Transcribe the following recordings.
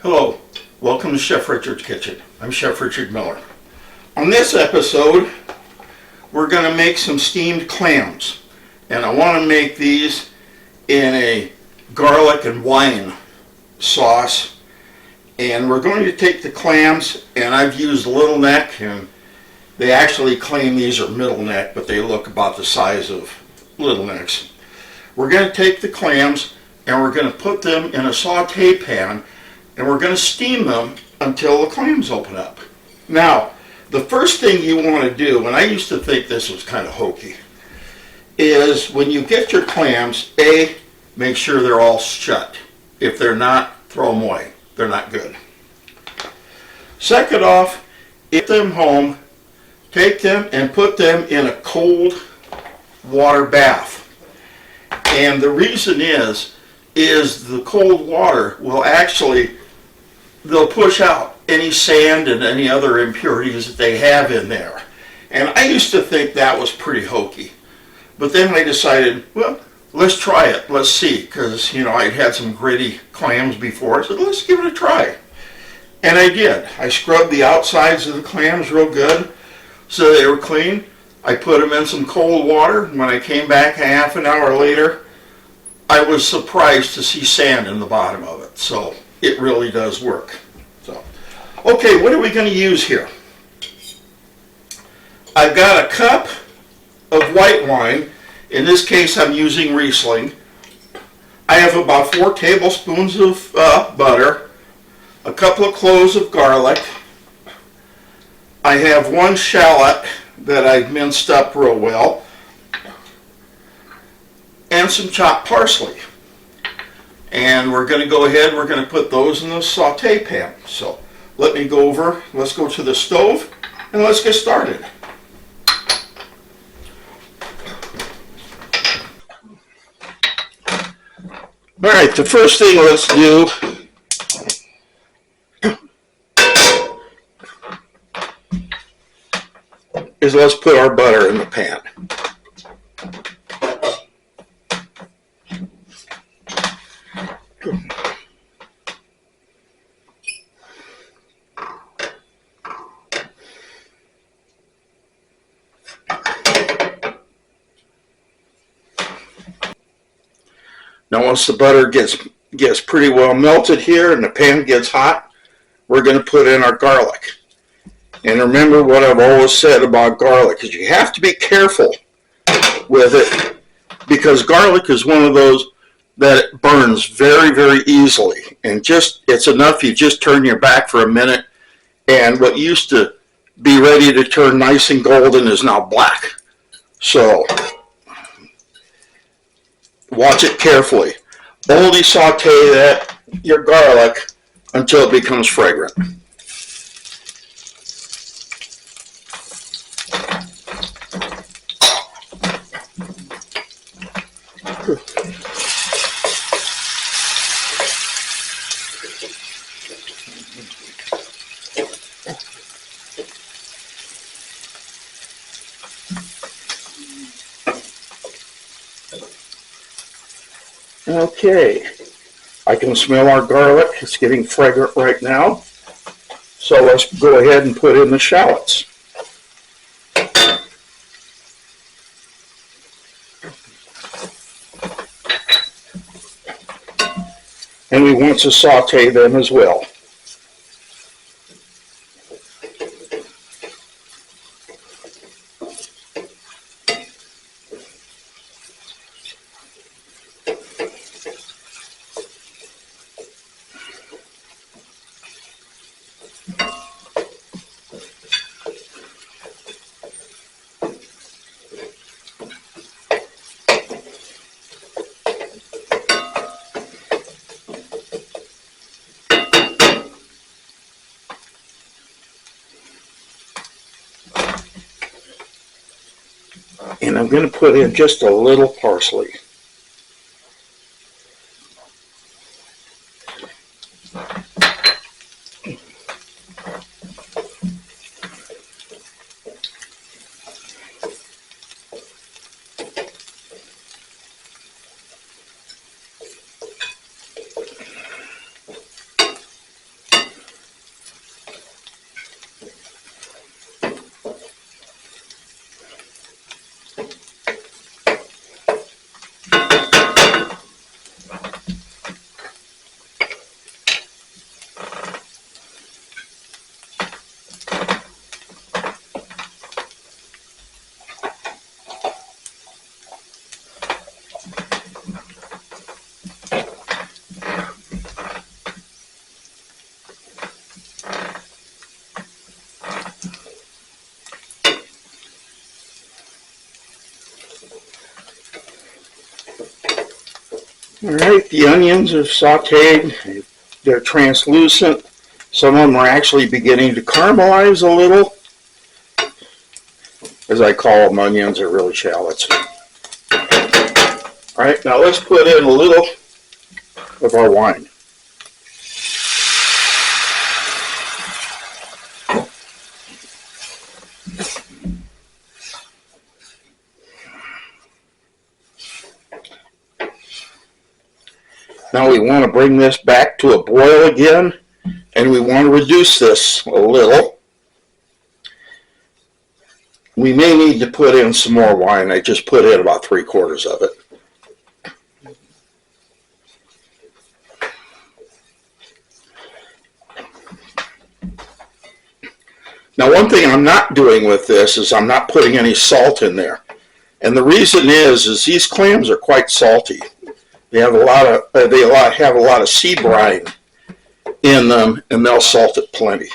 Hello, welcome to Chef Richard's Kitchen. I'm Chef Richard Miller. On this episode, we're going to make some steamed clams. And I want to make these in a garlic and wine sauce. And we're going to take the clams, and I've used little neck, and they actually claim these are middle neck, but they look about the size of little necks. We're going to take the clams, and we're going to put them in a saute pan, and we're going to steam them until the clams open up. Now, the first thing you want to do, and I used to think this was kind of hokey, is when you get your clams, A, make sure they're all shut. If they're not, throw them away. They're not good. Second off, get them home, take them and put them in a cold water bath. And the reason is the cold water will actually, they'll push out any sand and any other impurities that they have in there. And I used to think that was pretty hokey. But then I decided, well, let's try it. Let's see. Because, I'd had some gritty clams before. I said, let's give it a try. And I did. I scrubbed the outsides of the clams real good so they were clean. I put them in some cold water. And when I came back a half an hour later, I was surprised to see sand in the bottom of it. So it really does work. So, okay, what are we going to use here? I've got a cup of white wine. In this case, I'm using Riesling. I have about 4 tablespoons of butter, a couple of cloves of garlic. I have 1 shallot that I've minced up real well, and some chopped parsley. And we're going to go ahead, we're going to put those in the saute pan. So let me go over, let's go to the stove, and let's get started. All right, the first thing let's do is let's put our butter in the pan. Now once the butter gets pretty well melted here and the pan gets hot, we're going to put in our garlic. And remember what I've always said about garlic is you have to be careful with it because garlic is one of those that it burns very, very easily. And it's enough you just turn your back for a minute and what used to be ready to turn nice and golden is now black. So watch it carefully. Only saute your garlic until it becomes fragrant. Okay, I can smell our garlic. It's getting fragrant right now. So let's go ahead and put in the shallots. And we want to saute them as well. And I'm going to put in just a little parsley. All right, the onions are sauteed. They're translucent. Some of them are actually beginning to caramelize a little. As I call them, onions are really shallots. All right, now let's put in a little of our wine. Now we want to bring this back to a boil again, and we want to reduce this a little. We may need to put in some more wine. I just put in about 3/4 of it. Now, one thing I'm not doing with this is I'm not putting any salt in there. And the reason is these clams are quite salty. They have a lot of sea brine in them, and they'll salt it plenty.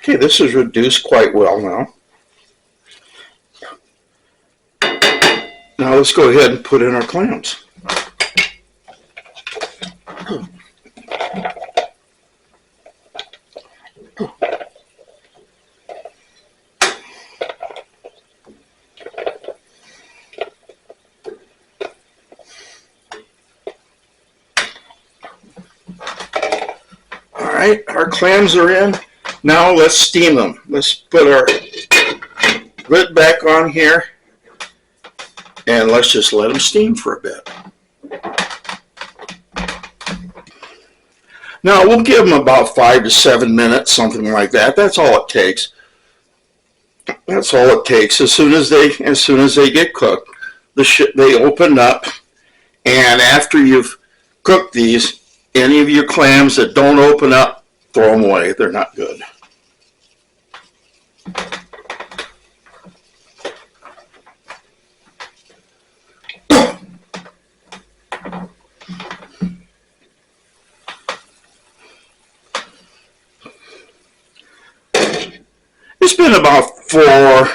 Okay, this is reduced quite well now. Now let's go ahead and put in our clams. All right, our clams are in. Now let's steam them. Let's put our lid back on here, and let's just let them steam for a bit. Now we'll give them about 5 to 7 minutes, something like that. That's all it takes. That's all it takes. As soon as they get cooked, they open up, and after you've cooked these, any of your clams that don't open up, throw them away. They're not good. It's been about 4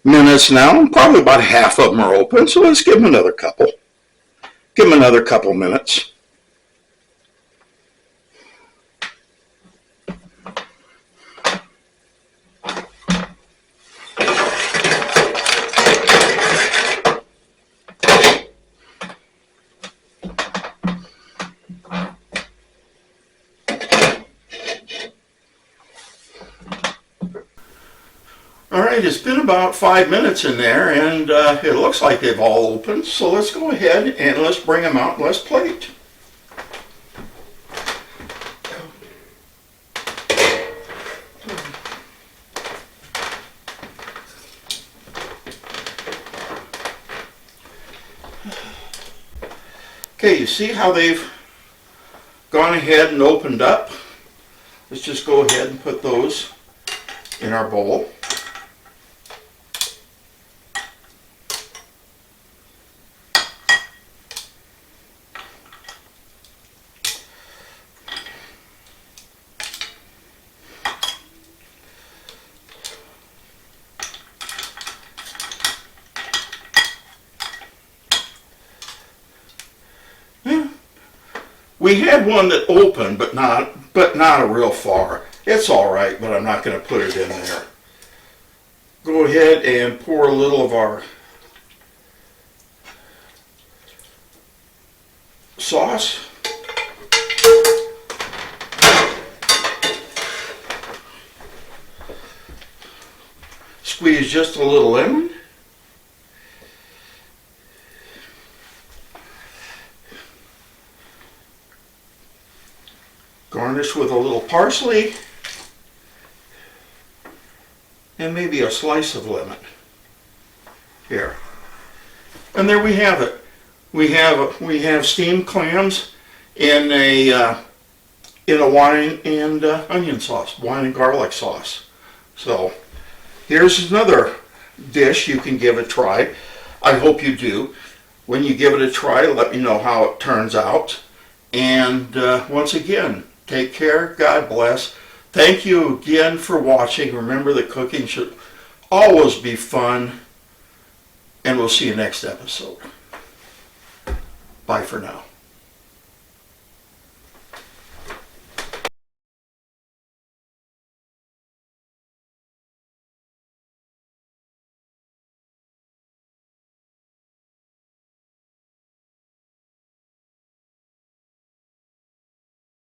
minutes now, and probably about half of them are open, so let's give them another couple. Give them another couple minutes. All right, it's been about 5 minutes in there, and it looks like they've all opened. So let's go ahead and let's bring them out and let's plate. Okay, you see how they've gone ahead and opened up? Let's just go ahead and put those in our bowl. We had one that opened, but not a real far. It's all right, but I'm not going to put it in there. Go ahead and pour a little of our sauce. Squeeze just a little lemon. Garnish with a little parsley. And maybe a slice of lemon. Here. And there we have it. We have steamed clams in a wine and onion sauce, wine and garlic sauce. So here's another dish you can give a try. I hope you do. When you give it a try, let me know how it turns out. And once again, take care. God bless. Thank you again for watching. Remember that cooking should always be fun. And we'll see you next episode. Bye for now.